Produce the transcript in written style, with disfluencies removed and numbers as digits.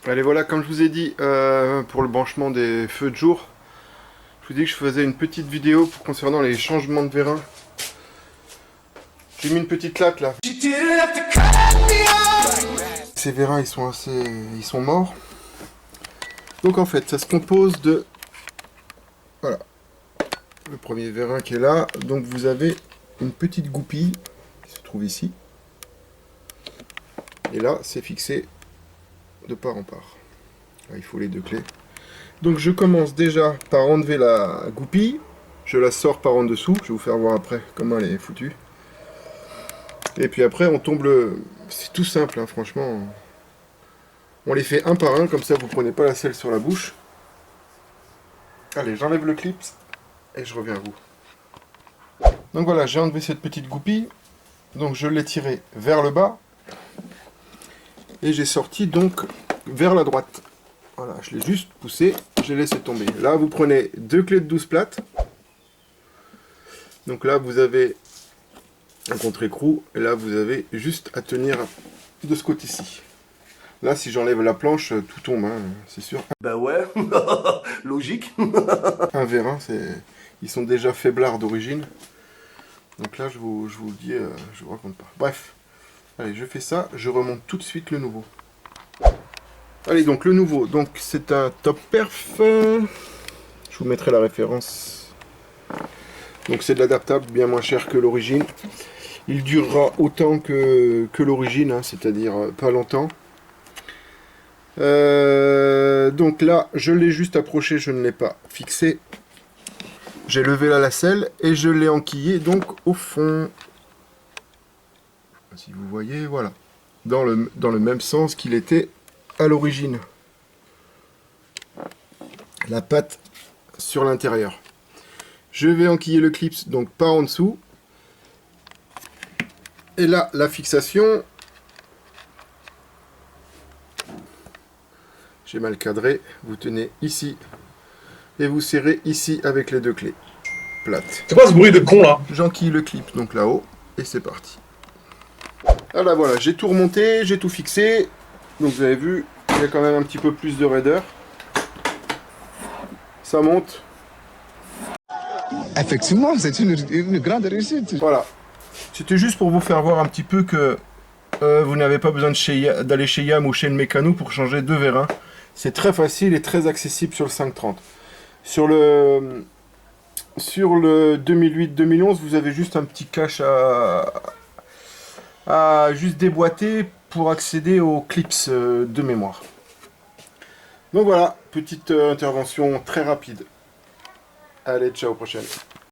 Allez, voilà, comme je vous ai dit, pour le branchement des feux de jour, je vous dis que je faisais une petite vidéo concernant les changements de vérin. J'ai mis une petite latte là. Ces vérins, ils sont morts. Donc en fait, ça se compose de... Voilà. Le premier vérin qui est là. Donc vous avez une petite goupille qui se trouve ici. Et là, c'est fixé de part en part. Là, il faut les deux clés. Donc je commence déjà par enlever la goupille. Je la sors par en dessous. Je vais vous faire voir après comment elle est foutue. Et puis après, on tombe le... C'est tout simple, hein, franchement. On les fait un par un, comme ça vous prenez pas la selle sur la bouche. Allez, j'enlève le clip et je reviens à vous. Donc voilà, j'ai enlevé cette petite goupille. Donc je l'ai tirée vers le bas. Et j'ai sorti donc vers la droite. Voilà, je l'ai juste poussé, j'ai laissé tomber. Là, vous prenez deux clés de 12 plates. Donc là, vous avez un contre-écrou. Et là, vous avez juste à tenir de ce côté-ci. Là, si j'enlève la planche, tout tombe, hein, c'est sûr. Bah ouais, logique. Un vérin, ils sont déjà faiblards d'origine. Donc là, je vous le dis, je vous raconte pas. Bref, allez, je fais ça, je remonte tout de suite le nouveau. Allez, donc le nouveau, donc c'est un top perf. Je vous mettrai la référence. Donc c'est de l'adaptable, bien moins cher que l'origine. Il durera autant que l'origine, hein, c'est-à-dire pas longtemps. Donc là, je l'ai juste approché, je ne l'ai pas fixé. J'ai levé la lacelle et je l'ai enquillé donc au fond. Si vous voyez, voilà. Dans le même sens qu'il était à l'origine. La patte sur l'intérieur. Je vais enquiller le clip donc par en dessous. Et là, la fixation. J'ai mal cadré. Vous tenez ici. Et vous serrez ici avec les deux clés. Plates. C'est quoi ce bruit de con là? J'enquille le clip donc là-haut. Et c'est parti. Alors voilà, j'ai tout remonté, j'ai tout fixé. Donc vous avez vu, il y a quand même un petit peu plus de raideur. Ça monte. Effectivement, c'est une grande réussite. Voilà. C'était juste pour vous faire voir un petit peu que vous n'avez pas besoin d'aller chez Yam ou chez le mécano pour changer deux vérins. C'est très facile et très accessible sur le 530. Sur le 2008-2011, vous avez juste un petit cache à juste déboîter pour accéder aux clips de mémoire. Donc voilà, petite intervention très rapide. Allez, ciao, prochaine.